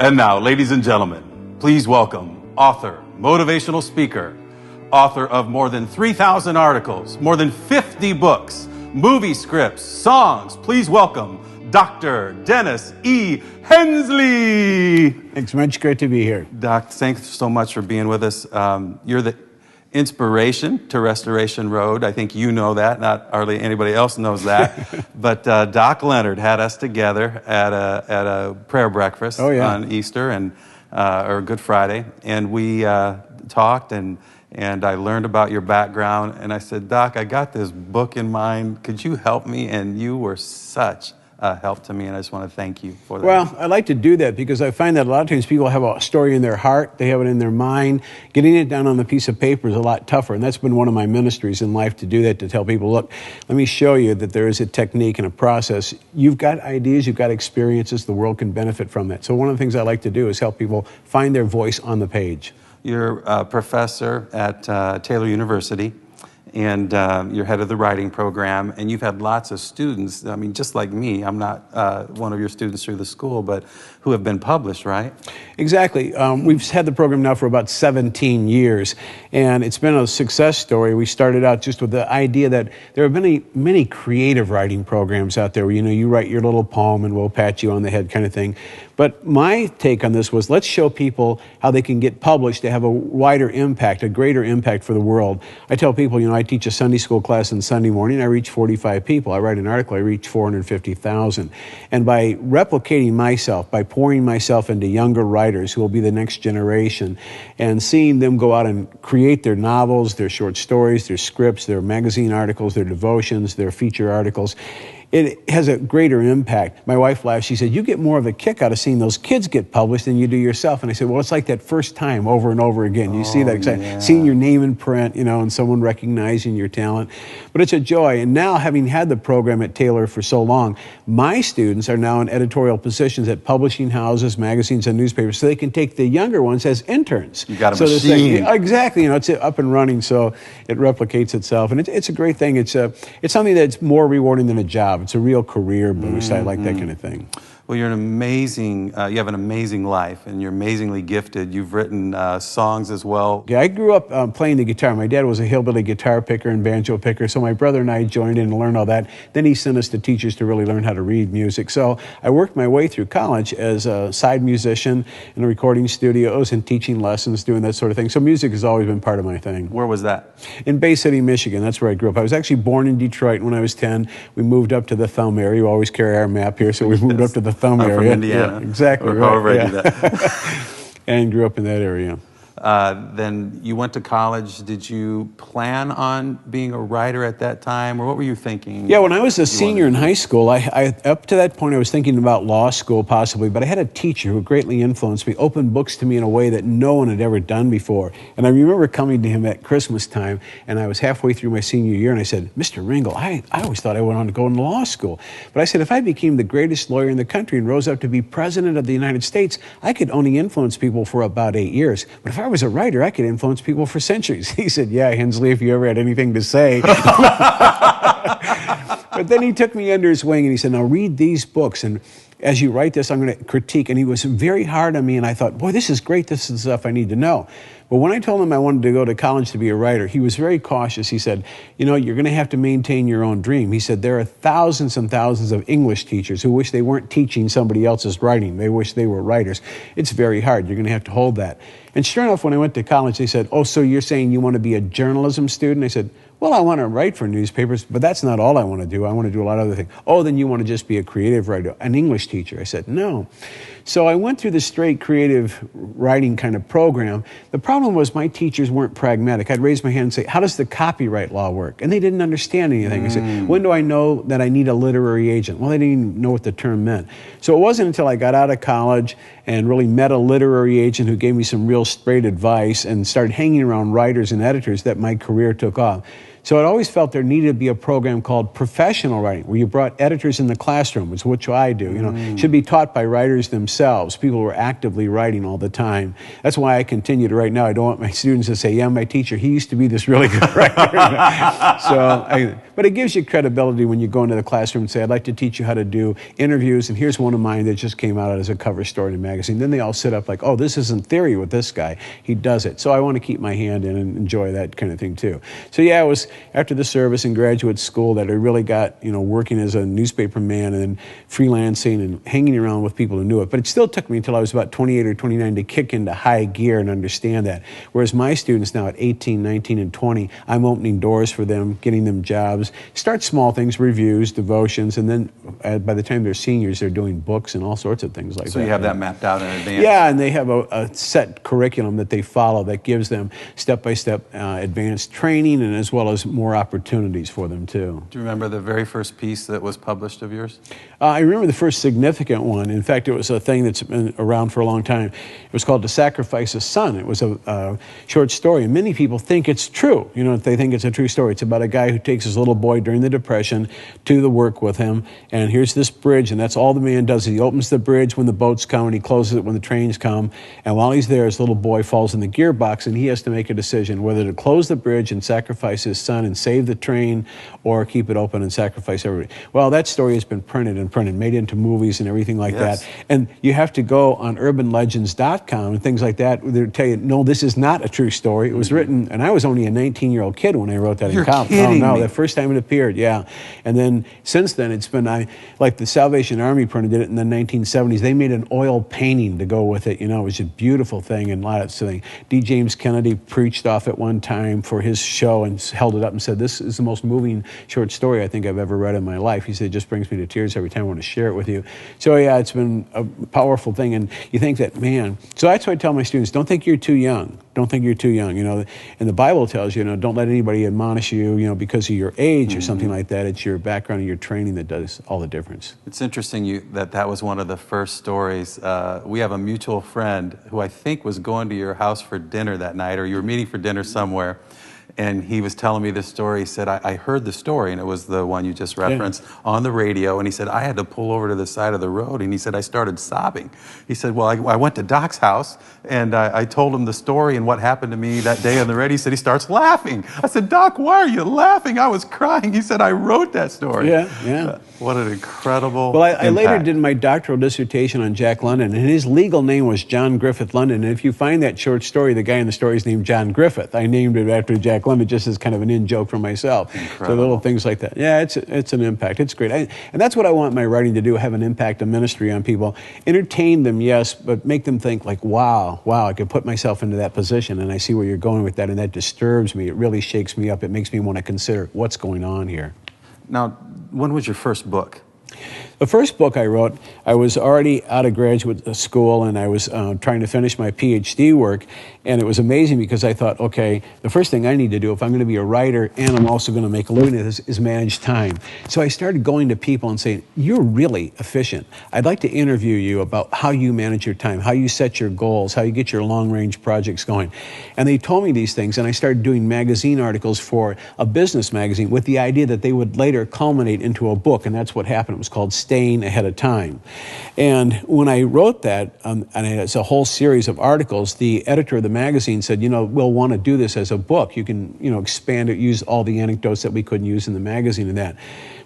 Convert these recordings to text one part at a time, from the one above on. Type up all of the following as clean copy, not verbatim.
And now, ladies and gentlemen, please welcome author, motivational speaker, author of more than 3,000 articles, more than 50 books, movie scripts, songs. Please welcome Dr. Dennis E. Hensley. Thanks, Mitch. Great to be here. Doc, thanks so much for being with us. You're the inspiration to Restoration Road. I think you know that. Not hardly anybody else knows that. But Doc Leonard had us together at a prayer breakfast on Easter and or Good Friday, and we talked and I learned about your background. And I said, Doc, I got this book in mind. Could you help me? And you were such help to me, and I just want to thank you for that. Well, I like to do that because I find that a lot of times people have a story in their heart, they have it in their mind. Getting it down on the piece of paper is a lot tougher, and that's been one of my ministries in life, to do that, to tell people, look, let me show you that there is a technique and a process. You've got ideas, you've got experiences, the world can benefit from that. So one of the things I like to do is help people find their voice on the page. You're a professor at Taylor University, and you're head of the writing program, and you've had lots of students, I mean, just like me, I'm not one of your students through the school, but who have been published, right? Exactly. We've had the program now for about 17 years, and it's been a success story. We started out just with the idea that there are many creative writing programs out there where, you write your little poem and we'll pat you on the head kind of thing. But my take on this was, let's show people how they can get published to have a wider impact, a greater impact for the world. I tell people, I teach a Sunday school class on Sunday morning. I reach 45 people. I write an article. I reach 450,000. And by replicating myself, by pouring myself into younger writers who will be the next generation, and seeing them go out and create their novels, their short stories, their scripts, their magazine articles, their devotions, their feature articles, it has a greater impact. My wife laughed. She said, you get more of a kick out of seeing those kids get published than you do yourself. And I said, well, it's like that first time over and over again. You see that excitement, seeing your name in print, and someone recognizing your talent. But it's a joy. And now, having had the program at Taylor for so long, my students are now in editorial positions at publishing houses, magazines, and newspapers, so they can take the younger ones as interns. You got a machine. Exactly. It's up and running, so it replicates itself. And it's a great thing. It's something that's more rewarding than a job. It's a real career boost. I like that kind of thing. Well, you're an amazing, you have an amazing life, and you're amazingly gifted. You've written songs as well. Yeah, I grew up playing the guitar. My dad was a hillbilly guitar picker and banjo picker, so my brother and I joined in and learned all that. Then he sent us to teachers to really learn how to read music. So I worked my way through college as a side musician in recording studios and teaching lessons, doing that sort of thing. So music has always been part of my thing. Where was that? In Bay City, Michigan. That's where I grew up. I was actually born in Detroit. When I was 10, we moved up to the Thumb area. We always carry our map here, so we moved up to the Thumb area. From Indiana. Yeah, exactly. Or however I do that. And grew up in that area. Then you went to college. Did you plan on being a writer at that time, or what were you thinking? Yeah, when I was a senior in high school, I up to that point I was thinking about law school possibly, but I had a teacher who greatly influenced me, opened books to me in a way that no one had ever done before. And I remember coming to him at Christmas time, and I was halfway through my senior year, and I said, Mr. Ringel, I always thought I went on to go into law school. But I said, if I became the greatest lawyer in the country and rose up to be president of the United States, I could only influence people for about 8 years. But if I was a writer, I could influence people for centuries. He said, yeah, Hensley, if you ever had anything to say. But then he took me under his wing and he said, now read these books, and as you write this, I'm going to critique. And he was very hard on me, and I thought, boy, this is great. This is the stuff I need to know. But when I told him I wanted to go to college to be a writer, he was very cautious. He said, you're going to have to maintain your own dream. He said, there are thousands and thousands of English teachers who wish they weren't teaching somebody else's writing. They wish they were writers. It's very hard. You're going to have to hold that. And sure enough, when I went to college, they said, oh, so you're saying you want to be a journalism student? I said, well, I want to write for newspapers, but that's not all I want to do. I want to do a lot of other things. Oh, then you want to just be a creative writer, an English teacher. I said, no. So I went through the straight creative writing kind of program. The problem was my teachers weren't pragmatic. I'd raise my hand and say, how does the copyright law work? And they didn't understand anything. I said, when do I know that I need a literary agent? Well, they didn't even know what the term meant. So it wasn't until I got out of college and really met a literary agent who gave me some real straight advice and started hanging around writers and editors that my career took off. So I always felt there needed to be a program called professional writing, where you brought editors in the classroom, which I do. Should be taught by writers themselves, people who are actively writing all the time. That's why I continue to write now. I don't want my students to say, yeah, my teacher, he used to be this really good writer. But it gives you credibility when you go into the classroom and say, I'd like to teach you how to do interviews, and here's one of mine that just came out as a cover story in a magazine. Then they all sit up like, oh, this isn't theory with this guy. He does it. So I want to keep my hand in and enjoy that kind of thing too. So yeah, it was after the service in graduate school that I really got, working as a newspaper man and then freelancing and hanging around with people who knew it. But it still took me until I was about 28 or 29 to kick into high gear and understand that. Whereas my students now at 18, 19, and 20, I'm opening doors for them, getting them jobs. Start small things, reviews, devotions, and then by the time they're seniors, they're doing books and all sorts of things like that. So you have that mapped out in advance? Yeah, and they have a set curriculum that they follow that gives them step-by-step advanced training and as well as more opportunities for them too. Do you remember the very first piece that was published of yours? I remember the first significant one. In fact, it was a thing that's been around for a long time. It was called To Sacrifice a Son. It was a short story, and many people think it's true. They think it's a true story. It's about a guy who takes his little boy during the Depression to the work with him, and here's this bridge, and that's all the man does. He opens the bridge when the boats come, and he closes it when the trains come, and while he's there, his little boy falls in the gearbox, and he has to make a decision whether to close the bridge and sacrifice his son and save the train, or keep it open and sacrifice everybody. Well, that story has been printed, made into movies and everything like that. And you have to go on urbanlegends.com and things like that. They'll tell you, no, this is not a true story. It was written, and I was only a 19-year-old kid when I wrote that in college. Kidding me. The first time it appeared, yeah. And then since then, it's been, like the Salvation Army printed it in the 1970s. They made an oil painting to go with it. It was a beautiful thing and a lot of things. D. James Kennedy preached off it one time for his show and held it up and said, this is the most moving short story I think I've ever read in my life. He said, it just brings me to tears every time I want to share it with you. So yeah, it's been a powerful thing. And you think that, man, so that's why I tell my students, don't think you're too young. Don't think you're too young. And the Bible tells you, don't let anybody admonish you, because of your age or something like that. It's your background and your training that does all the difference. It's interesting that was one of the first stories. We have a mutual friend who I think was going to your house for dinner that night, or you were meeting for dinner somewhere. And he was telling me this story. He said, I heard the story, and it was the one you just referenced, on the radio. And he said, I had to pull over to the side of the road. And he said, I started sobbing. He said, well, I went to Doc's house, and I told him the story and what happened to me that day on the radio. He said, he starts laughing. I said, Doc, why are you laughing? I was crying. He said, I wrote that story. Yeah. What an incredible Well, I later impact. did my doctoral dissertation on Jack London, and his legal name was John Griffith London. And if you find that short story, the guy in the story is named John Griffith. I named it after Jack London just as kind of an in-joke for myself. Incredible. So little things like that. Yeah, it's an impact. It's great. And that's what I want my writing to do, have an impact, a ministry on people. Entertain them, yes, but make them think like, wow, I could put myself into that position, and I see where you're going with that, and that disturbs me. It really shakes me up. It makes me want to consider what's going on here. Now, when was your first book? The first book I wrote, I was already out of graduate school, and I was trying to finish my PhD work, and it was amazing because I thought, okay, the first thing I need to do if I'm going to be a writer and I'm also going to make a living at this is manage time. So I started going to people and saying, you're really efficient. I'd like to interview you about how you manage your time, how you set your goals, how you get your long-range projects going. And they told me these things, and I started doing magazine articles for a business magazine with the idea that they would later culminate into a book, and that's what happened. It was called Staying Ahead of Time. And when I wrote that, and it's a whole series of articles, the editor of the magazine said, we'll want to do this as a book. You can, expand it, use all the anecdotes that we couldn't use in the magazine and that.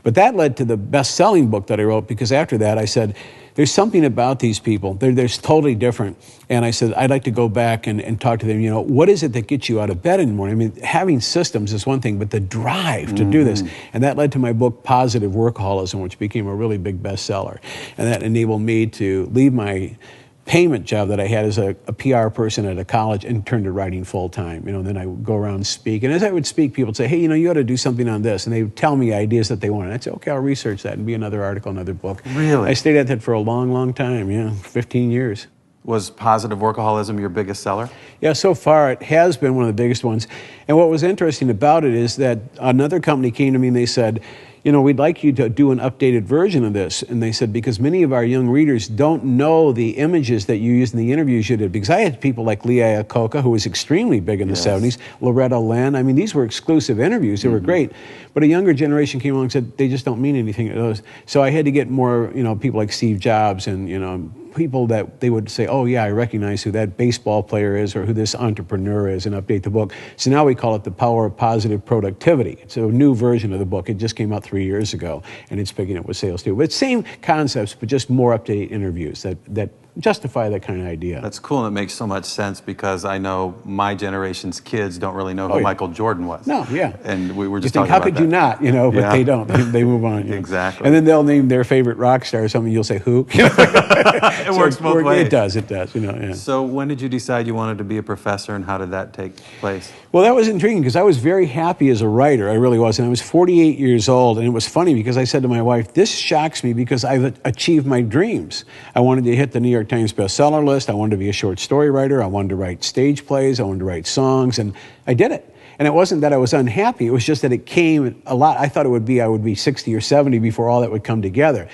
But that led to the best-selling book that I wrote, because after that I said, there's something about these people. They're totally different. And I said, I'd like to go back and talk to them. What is it that gets you out of bed in the morning? I mean, having systems is one thing, but the drive to do this. And that led to my book, Positive Workaholism, which became a really big bestseller. And that enabled me to leave my payment job that I had as a PR person at a college and turn to writing full time. Then I would go around and speak. And as I would speak, people would say, hey, you ought to do something on this. And they would tell me ideas that they wanted. I'd say, okay, I'll research that and be another article, another book. Really? I stayed at that for a long, long time, 15 years. Was Positive Workaholism your biggest seller? Yeah, so far it has been one of the biggest ones. And what was interesting about it is that another company came to me and they said, we'd like you to do an updated version of this. And they said, because many of our young readers don't know the images that you used in the interviews you did. Because I had people like Leah Iacocca, who was extremely big in the 70s, Loretta Lynn. I mean, these were exclusive interviews. They were great. But a younger generation came along and said, they just don't mean anything to those. So I had to get more, people like Steve Jobs and, people that they would say, oh yeah, I recognize who that baseball player is or who this entrepreneur is, and update the book. So now we call it The Power of Positive Productivity. It's a new version of the book. It just came out 3 years ago, and it's picking up with sales too. But same concepts, but just more up-to-date interviews that justify that kind of idea. That's cool, and it makes so much sense because I know my generation's kids don't really know who Michael Jordan was. No, yeah. And we were just talking about how could you not, but they don't. They move on. Exactly. And then they'll name their favorite rock star or something. You'll say, who? It works both ways. It does. Yeah. So when did you decide you wanted to be a professor, and how did that take place? Well, that was intriguing because I was very happy as a writer. I really was. And I was 48 years old. And it was funny because I said to my wife, this shocks me because I've achieved my dreams. I wanted to hit the New York Times bestseller list. I wanted to be a short story writer. I wanted to write stage plays. I wanted to write songs. And I did it. And it wasn't that I was unhappy. It was just that it came a lot. I thought I would be 60 or 70 before all that would come together.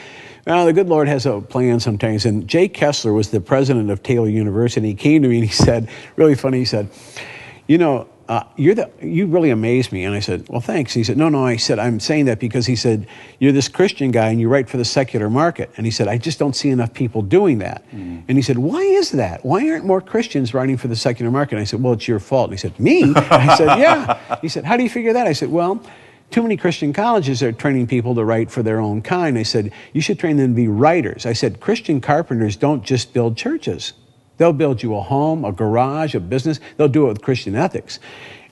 Well, the good Lord has a plan sometimes. And Jay Kessler was the president of Taylor University. He came to me and he said, really funny, he said, you really amaze me. And I said, well, thanks. He said, no. I said, I'm saying that because he said, you're this Christian guy and you write for the secular market. And he said, I just don't see enough people doing that. And he said, why is that? Why aren't more Christians writing for the secular market? And I said, well, it's your fault. And he said, me? I said, yeah. He said, how do you figure that? I said, well, too many Christian colleges are training people to write for their own kind. I said, you should train them to be writers. I said, Christian carpenters don't just build churches. They'll build you a home, a garage, a business. They'll do it with Christian ethics.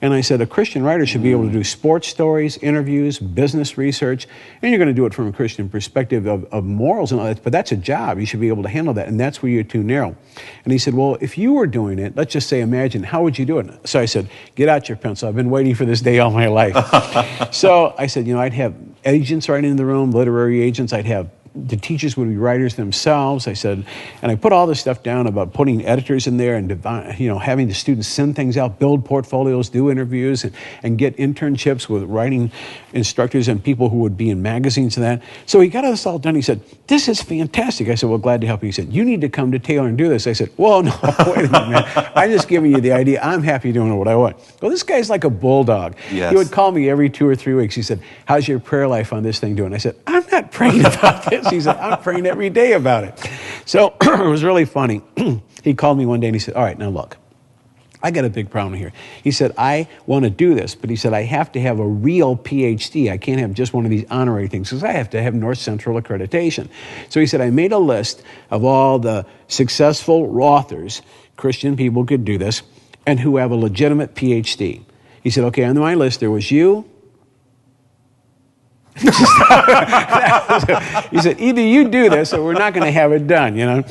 And I said, a Christian writer should be able to do sports stories, interviews, business research, and you're going to do it from a Christian perspective of morals and all that, but that's a job. You should be able to handle that, and that's where you're too narrow. And he said, well, if you were doing it, let's just say, imagine, how would you do it? So I said, get out your pencil. I've been waiting for this day all my life. So I said, I'd have agents right in the room, literary agents. The teachers would be writers themselves. I said, and I put all this stuff down about putting editors in there and having the students send things out, build portfolios, do interviews, and get internships with writing instructors and people who would be in magazines and that. So he got this all done. He said, this is fantastic. I said, well, glad to help you. He said, you need to come to Taylor and do this. I said, well, no, wait a minute, man. I'm just giving you the idea. I'm happy doing what I want. Well, this guy's like a bulldog. Yes. He would call me every 2 or 3 weeks. He said, how's your prayer life on this thing doing? I said, I'm not praying about this. He said, I'm praying every day about it. So it was really funny. He called me one day and he said, all right, now look, I got a big problem here. He said, I want to do this, but he said, I have to have a real PhD. I can't have just one of these honorary things because I have to have North Central accreditation. So he said, I made a list of all the successful authors, Christian people could do this, and who have a legitimate PhD. He said, okay, on my list there was you. He said, either you do this or we're not going to have it done,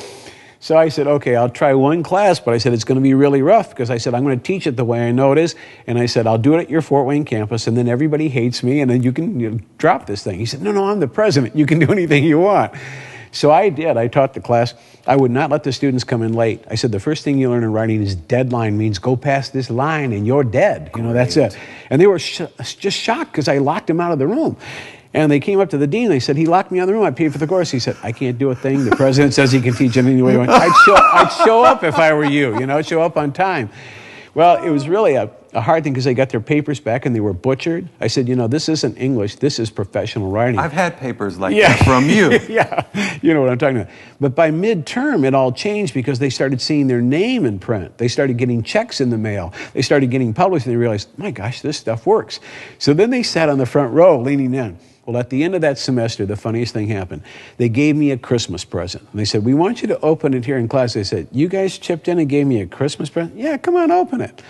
So I said, okay, I'll try one class, but I said, it's going to be really rough because I said, I'm going to teach it the way I know it is. And I said, I'll do it at your Fort Wayne campus and then everybody hates me and then you can drop this thing. He said, no, I'm the president. You can do anything you want. So I did. I taught the class. I would not let the students come in late. I said, the first thing you learn in writing is deadline means go past this line and you're dead. That's it. And they were just shocked because I locked them out of the room. And they came up to the dean. They said, he locked me out of the room. I paid for the course. He said, I can't do a thing. The president says he can teach it any way he wants. I'd show up if I were you, show up on time. Well, it was really a hard thing because they got their papers back and they were butchered. I said, this isn't English. This is professional writing. I've had papers like that from you. Yeah, you know what I'm talking about. But by midterm, it all changed because they started seeing their name in print. They started getting checks in the mail. They started getting published and they realized, my gosh, this stuff works. So then they sat on the front row leaning in. Well, at the end of that semester, the funniest thing happened. They gave me a Christmas present. And they said, we want you to open it here in class. They said, you guys chipped in and gave me a Christmas present? Yeah, come on, open it.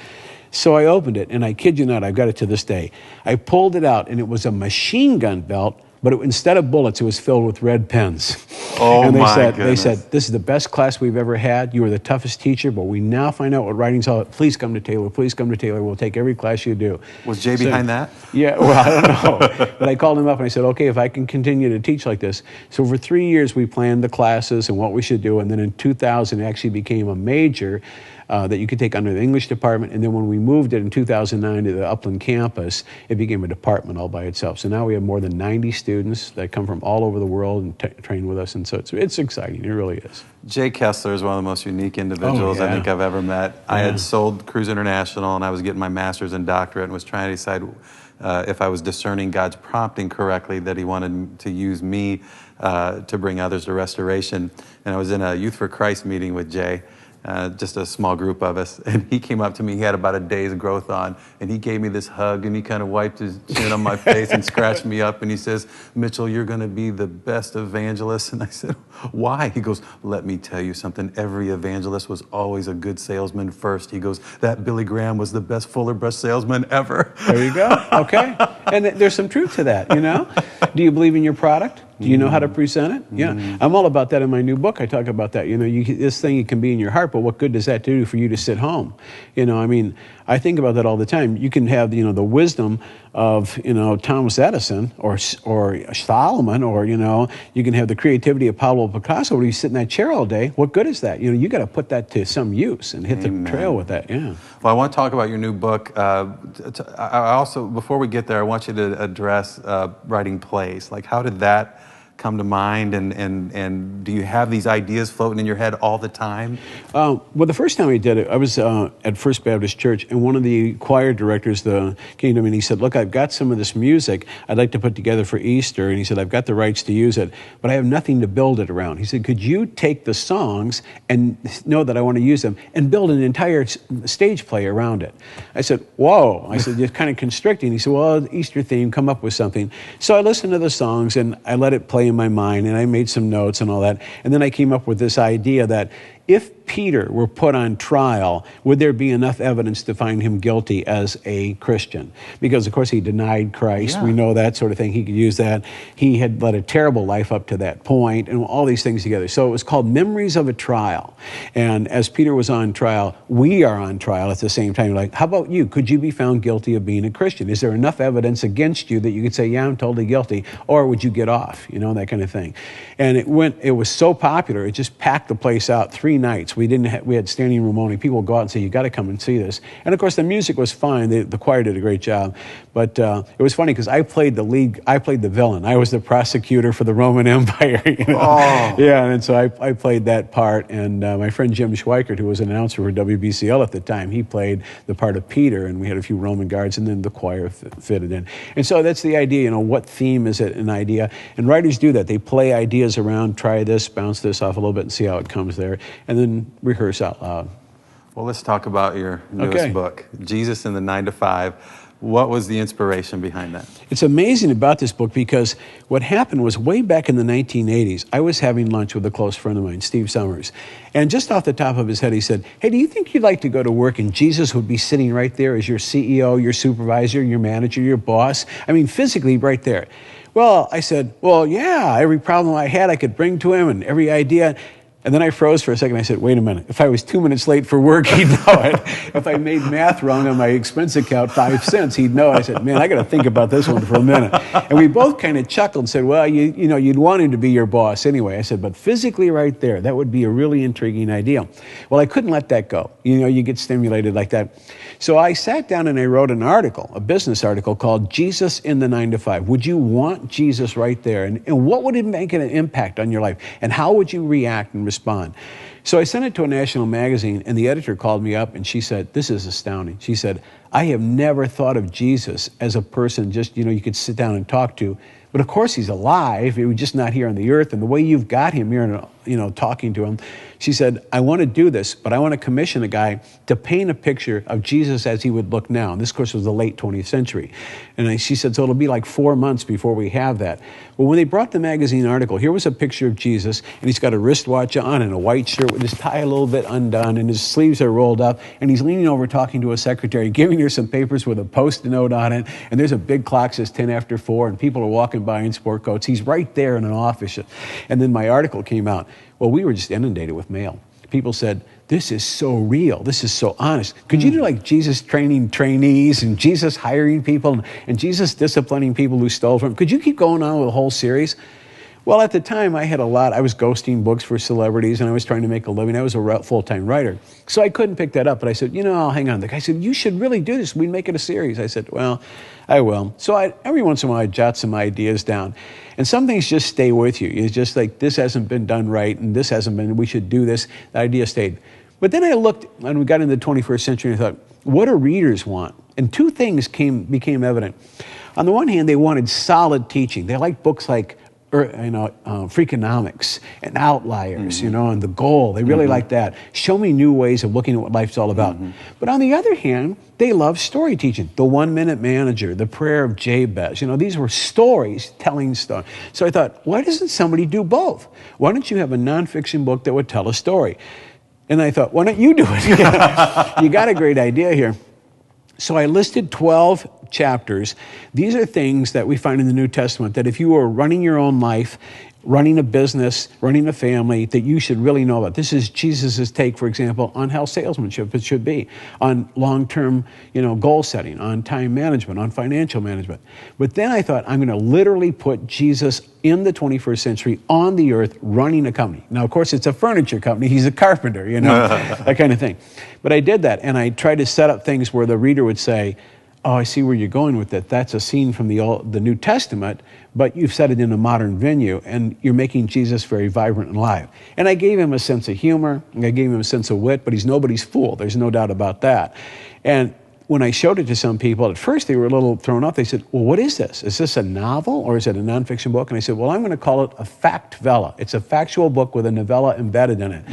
So I opened it, and I kid you not, I've got it to this day. I pulled it out, and it was a machine gun belt, but instead of bullets, it was filled with red pens. Oh, and goodness. They said, this is the best class we've ever had. You were the toughest teacher, but we now find out what writing's all about. Please come to Taylor. Please come to Taylor. We'll take every class you do. Was Jay behind that? Yeah, well, I don't know. But I called him up and I said, okay, if I can continue to teach like this. So for 3 years, we planned the classes and what we should do. And then in 2000, it actually became a major. that you could take under the English department. And then when we moved it in 2009 to the Upland campus, it became a department all by itself. So now we have more than 90 students that come from all over the world and train with us. And so it's exciting. It really is. Jay Kessler is one of the most unique individuals I think I've ever met. I had sold Kruse International, and I was getting my master's and doctorate and was trying to decide if I was discerning God's prompting correctly, that he wanted to use me to bring others to restoration. And I was in a Youth for Christ meeting with Jay, just a small group of us, and he came up to me. He had about a day's growth on, and he gave me this hug, and he kind of wiped his chin on my face and scratched me up, and he says, "Mitchell, you're going to be the best evangelist." And I said, "Why?" He goes, "Let me tell you something. Every evangelist was always a good salesman first." He goes, "That Billy Graham was the best Fuller Brush salesman ever." There you go. Okay. And there's some truth to that, you know? Do you believe in your product? Do you know how to present it? Yeah. I'm all about that in my new book. I talk about that. You know, this thing, it can be in your heart, but what good does that do for you to sit home? You know, I mean, I think about that all the time. You can have, the wisdom of, Thomas Edison or Solomon, or, you can have the creativity of Pablo Picasso, where you sit in that chair all day. What good is that? You got to put that to some use and hit the trail with that. Yeah. Well, I want to talk about your new book. I also, before we get there, I want you to address writing plays. Like, how did that come to mind, and do you have these ideas floating in your head all the time? Well, the first time I did it, I was at First Baptist Church, and one of the choir directors came to me and he said, "Look, I've got some of this music I'd like to put together for Easter," and he said, "I've got the rights to use it, but I have nothing to build it around." He said, "Could you take the songs and know that I want to use them and build an entire stage play around it?" I said, "Whoa." I said, "You're kind of constricting." He said, "Well, Easter theme, come up with something." So I listened to the songs and I let it play in my mind, and I made some notes and all that. And then I came up with this idea that if Peter were put on trial, would there be enough evidence to find him guilty as a Christian? Because, of course, he denied Christ. Yeah. We know that sort of thing. He could use that. He had led a terrible life up to that point, and all these things together. So it was called Memories of a Trial. And as Peter was on trial, we are on trial at the same time. Like, how about you? Could you be found guilty of being a Christian? Is there enough evidence against you that you could say, "Yeah, I'm totally guilty," or would you get off? That kind of thing. And it was so popular, it just packed the place out 3 nights. We had standing room only. People would go out and say, "You got to come and see this." And of course, the music was fine. The choir did a great job. But it was funny because I played the lead. I played the villain. I was the prosecutor for the Roman Empire. Oh. Yeah, and so I played that part. And my friend Jim Schweikert, who was an announcer for WBCL at the time, he played the part of Peter, and we had a few Roman guards, and then the choir fitted in. And so that's the idea. What theme is it? An idea. And writers do that. They play ideas around, try this, bounce this off a little bit, and see how it comes there, and then rehearse out loud. Well, let's talk about your newest book, Jesus in the 9 to 5. What was the inspiration behind that? It's amazing about this book because what happened was way back in the 1980s, I was having lunch with a close friend of mine, Steve Summers. And just off the top of his head, he said, "Hey, do you think you'd like to go to work and Jesus would be sitting right there as your CEO, your supervisor, your manager, your boss? I mean, physically right there." Well, I said, "Well, yeah, every problem I had I could bring to him, and every idea." And then I froze for a second. I said, "Wait a minute. If I was 2 minutes late for work, he'd know it. If I made math wrong on my expense account 5 cents, he'd know it." I said, "Man, I got to think about this one for a minute." And we both kind of chuckled and said, "Well, you'd want him to be your boss anyway." I said, "But physically right there, that would be a really intriguing idea." Well, I couldn't let that go. You get stimulated like that. So I sat down and I wrote an article, a business article called Jesus in the 9 to 5. Would you want Jesus right there? And what would it make an impact on your life? And how would you react and respond? So I sent it to a national magazine, and the editor called me up and she said, "This is astounding." She said, "I have never thought of Jesus as a person just, you could sit down and talk to. But of course he's alive. He was just not here on the earth. And the way you've got him here, talking to him." She said, "I want to do this, but I want to commission a guy to paint a picture of Jesus as he would look now." And this, of course, was the late 20th century. And she said, "So it'll be like 4 months before we have that." Well, when they brought the magazine article, here was a picture of Jesus, and he's got a wristwatch on and a white shirt with his tie a little bit undone, and his sleeves are rolled up, and he's leaning over talking to a secretary, giving her some papers with a Post-it note on it, and there's a big clock that says 10 after 4, and people are walking by in sport coats. He's right there in an office. And then my article came out. Well, we were just inundated with mail. People said, "This is so real. This is so honest. Could you do like Jesus training trainees and Jesus hiring people and Jesus disciplining people who stole from him? Could you keep going on with a whole series?" Well, at the time, I was ghosting books for celebrities, and I was trying to make a living. I was a full-time writer. So I couldn't pick that up, but I said, I'll hang on. The guy said, you should really do this. We'd make it a series. I said, well, I will. So every once in a while, I jot some ideas down. And some things just stay with you. It's just like, this hasn't been done right, and this hasn't been, we should do this. The idea stayed. But then I looked, and we got into the 21st century, and I thought, what do readers want? And two things became evident. On the one hand, they wanted solid teaching. They liked books like Freakonomics and Outliers, and The Goal. They really like that. Show me new ways of looking at what life's all about. But on the other hand, they love story teaching. The 1-Minute Manager, The Prayer of Jabez. These were stories, telling stories. So I thought, why doesn't somebody do both? Why don't you have a nonfiction book that would tell a story? And I thought, why don't you do it? You got a great idea here. So I listed 12 chapters. These are things that we find in the New Testament that if you were running your own life, running a business, running a family, that you should really know about. This is Jesus' take, for example, on how salesmanship it should be, on long-term, goal setting, on time management, on financial management. But then I thought, I'm going to literally put Jesus in the 21st century on the earth running a company. Now, of course, it's a furniture company. He's a carpenter, that kind of thing. But I did that, and I tried to set up things where the reader would say, oh, I see where you're going with that. That's a scene from the New Testament, but you've set it in a modern venue, and you're making Jesus very vibrant and alive. And I gave him a sense of humor, and I gave him a sense of wit, but he's nobody's fool. There's no doubt about that. And when I showed it to some people, at first they were a little thrown off. They said, well, what is this? Is this a novel or is it a nonfiction book? And I said, well, I'm going to call it a factvella. It's a factual book with a novella embedded in it.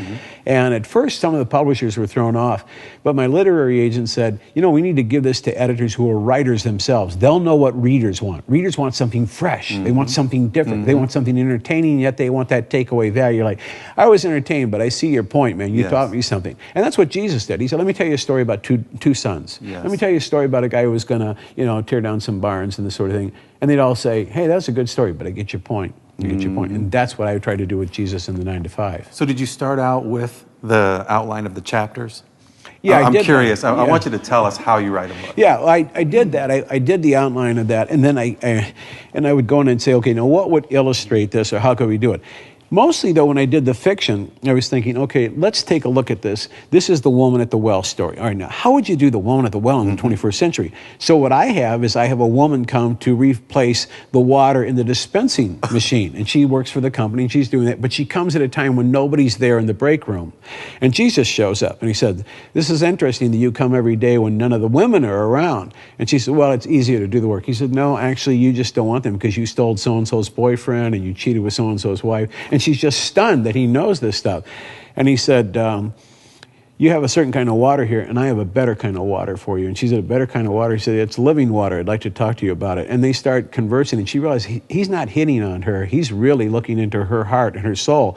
And at first, some of the publishers were thrown off. But my literary agent said, we need to give this to editors who are writers themselves. They'll know what readers want. Readers want something fresh. They want something different. They want something entertaining, yet they want that takeaway value. Like, I was entertained, but I see your point, man. You taught me something. And that's what Jesus did. He said, let me tell you a story about two sons. Let me tell you a story about a guy who was going to, tear down some barns and this sort of thing. And they'd all say, hey, that's a good story, but I get your point. I get your point. And that's what I tried to do with Jesus in the 9 to 5. So did you start out with the outline of the chapters? Yeah, I'm curious. I want you to tell us how you write a book. Yeah, I did that. I did the outline of that, and then I would go in and say, okay, now what would illustrate this, or how could we do it? Mostly, though, when I did the fiction, I was thinking, okay, let's take a look at this. This is the woman at the well story. All right, now, how would you do the woman at the well in the 21st century? So what I have is I have a woman come to replace the water in the dispensing machine, and she works for the company, and she's doing that, but she comes at a time when nobody's there in the break room. And Jesus shows up, and he said, this is interesting that you come every day when none of the women are around. And she said, well, it's easier to do the work. He said, no, actually, you just don't want them because you stole so-and-so's boyfriend, and you cheated with so-and-so's wife. And she's just stunned that he knows this stuff. And he said, you have a certain kind of water here, and I have a better kind of water for you. And she said, a better kind of water? He said, it's living water. I'd like to talk to you about it. And they start conversing, and she realized he's not hitting on her. He's really looking into her heart and her soul.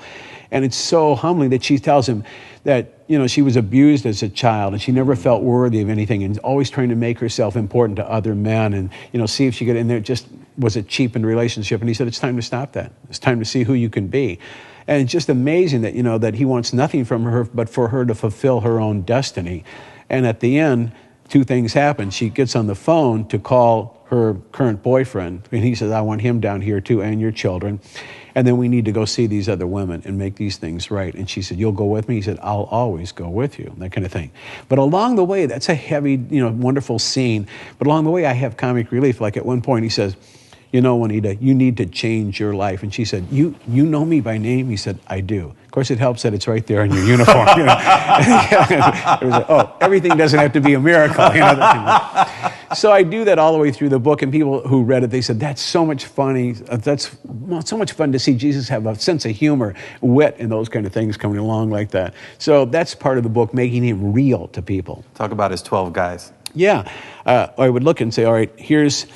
And it's so humbling that she tells him that, she was abused as a child, and she never felt worthy of anything, and always trying to make herself important to other men, and, see if she could, and there just was a cheapened relationship. And he said, it's time to stop that. It's time to see who you can be. And it's just amazing that, that he wants nothing from her but for her to fulfill her own destiny. And at the end, two things happen. She gets on the phone to call her current boyfriend, and he says, I want him down here too, and your children. And then we need to go see these other women and make these things right. And she said, you'll go with me? He said, I'll always go with you, that kind of thing. But along the way, that's a heavy, wonderful scene. But along the way, I have comic relief. Like at one point, he says, Juanita, you need to change your life. And she said, you know me by name? He said, I do. Of course, it helps that it's right there in your uniform. It was like, oh, everything doesn't have to be a miracle. So I do that all the way through the book, and people who read it, they said, that's so much funny. That's so much fun to see Jesus have a sense of humor, wit, and those kind of things coming along like that. So that's part of the book, making him real to people. Talk about his 12 guys. Yeah. I would look and say, all right, here's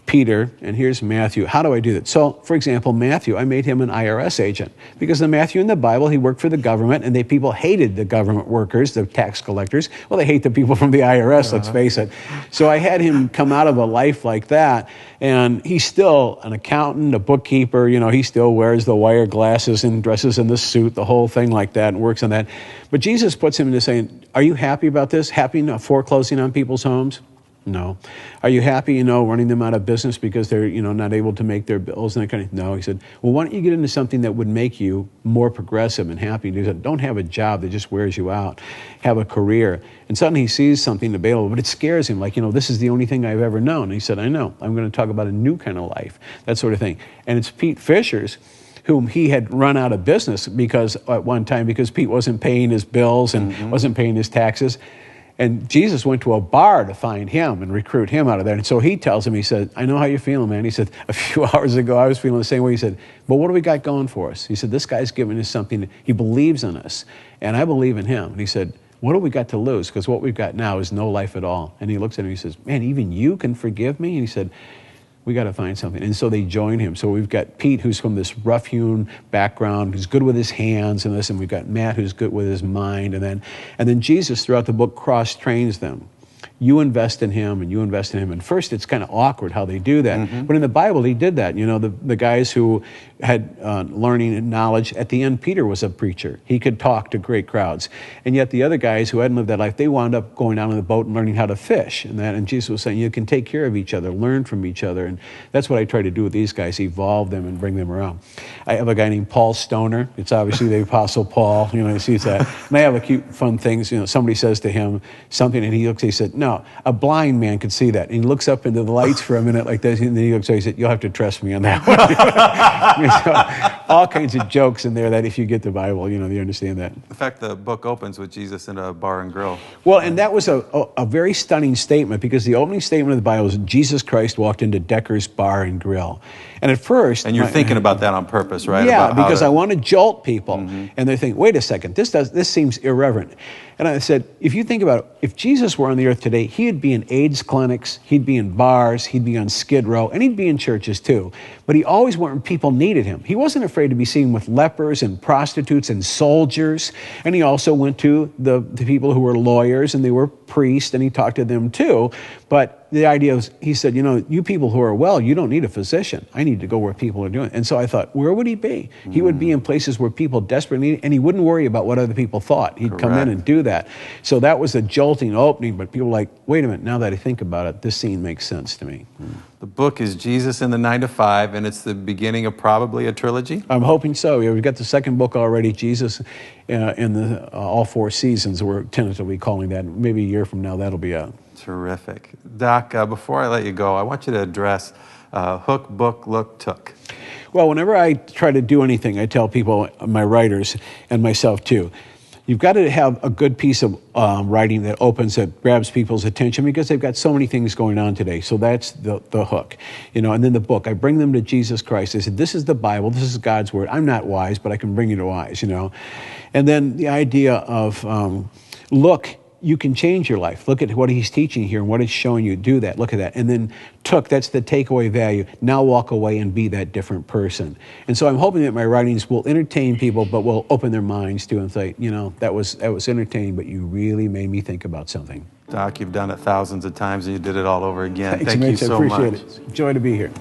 Peter, and here's Matthew. How do I do that? So, for example, Matthew, I made him an IRS agent because the Matthew in the Bible, he worked for the government, and people hated the government workers, the tax collectors. Well, they hate the people from the IRS, let's face it. So I had him come out of a life like that, and he's still an accountant, a bookkeeper. He still wears the wire glasses and dresses in the suit, the whole thing like that, and works on that. But Jesus puts him into saying, are you happy about this? Happy not foreclosing on people's homes? No. Are you happy, running them out of business because they're, not able to make their bills and that kind of thing? No. He said, well, why don't you get into something that would make you more progressive and happy? And he said, don't have a job that just wears you out. Have a career. And suddenly he sees something available, but it scares him. Like, this is the only thing I've ever known. And he said, I know. I'm going to talk about a new kind of life, that sort of thing. And it's Pete Fisher's, whom he had run out of business because at one time, because Pete wasn't paying his bills and wasn't paying his taxes. And Jesus went to a bar to find him and recruit him out of there. And so he tells him, he said, I know how you're feeling, man. He said, a few hours ago, I was feeling the same way. He said, but what do we got going for us? He said, this guy's giving us something. He believes in us, and I believe in him. And he said, what do we got to lose? Because what we've got now is no life at all. And he looks at him and he says, man, even you can forgive me? And he said, we got to find something. And so they join him. So we've got Pete, who's from this rough-hewn background, who's good with his hands and this, and we've got Matt, who's good with his mind. And then Jesus, throughout the book, cross-trains them. You invest in him, and you invest in him. And first, it's kind of awkward how they do that. But in the Bible, he did that. The guys who had learning and knowledge, at the end, Peter was a preacher. He could talk to great crowds. And yet the other guys who hadn't lived that life, they wound up going down on the boat and learning how to fish. And Jesus was saying, you can take care of each other, learn from each other. And that's what I try to do with these guys, evolve them and bring them around. I have a guy named Paul Stoner. It's obviously the Apostle Paul. He sees that. And I have a cute, fun things. Somebody says to him something, and he looks, he said, no, a blind man could see that. And he looks up into the lights for a minute like this, and then he looks, he said, you'll have to trust me on that one. So, all kinds of jokes in there that if you get the Bible, you understand that. In fact, the book opens with Jesus in a bar and grill. Well, and that was a very stunning statement, because the opening statement of the Bible is Jesus Christ walked into Decker's Bar and Grill. And at first... And you're thinking about that on purpose, right? Yeah, because I want to jolt people. And they think, wait a second, this seems irreverent. And I said, if you think about it, if Jesus were on the earth today, he'd be in AIDS clinics, he'd be in bars, he'd be on Skid Row, and he'd be in churches too. But he always went when people needed him. He wasn't afraid to be seen with lepers and prostitutes and soldiers. And he also went to the people who were lawyers, and they were priests, and he talked to them too. But the idea was, he said, you people who are well, you don't need a physician. I need to go where people are doing. And so I thought, where would he be? He would be in places where people desperately need, and he wouldn't worry about what other people thought. He'd come in and do that. So that was a jolting opening, but people were like, wait a minute, now that I think about it, this scene makes sense to me. The book is Jesus in the 9 to 5, and it's the beginning of probably a trilogy? I'm hoping so. Yeah, we've got the second book already, Jesus in the all 4 seasons. We're tentatively calling that. Maybe a year from now, that'll be out. Terrific. Doc, before I let you go, I want you to address hook, book, look, took. Well, whenever I try to do anything, I tell people, my writers, and myself too, you've got to have a good piece of writing that opens, that grabs people's attention, because they've got so many things going on today. So that's the hook, and then the book. I bring them to Jesus Christ. I said, this is the Bible. This is God's word. I'm not wise, but I can bring you to wise, And then the idea of look, you can change your life. Look at what he's teaching here and what he's showing you. Do that. Look at that. And then took, that's the takeaway value. Now walk away and be that different person. And so I'm hoping that my writings will entertain people, but will open their minds to and say, that was entertaining, but you really made me think about something. Doc, you've done it thousands of times, and you did it all over again. Thanks, Thank Mitch, you so I appreciate much. it. Joy to be here.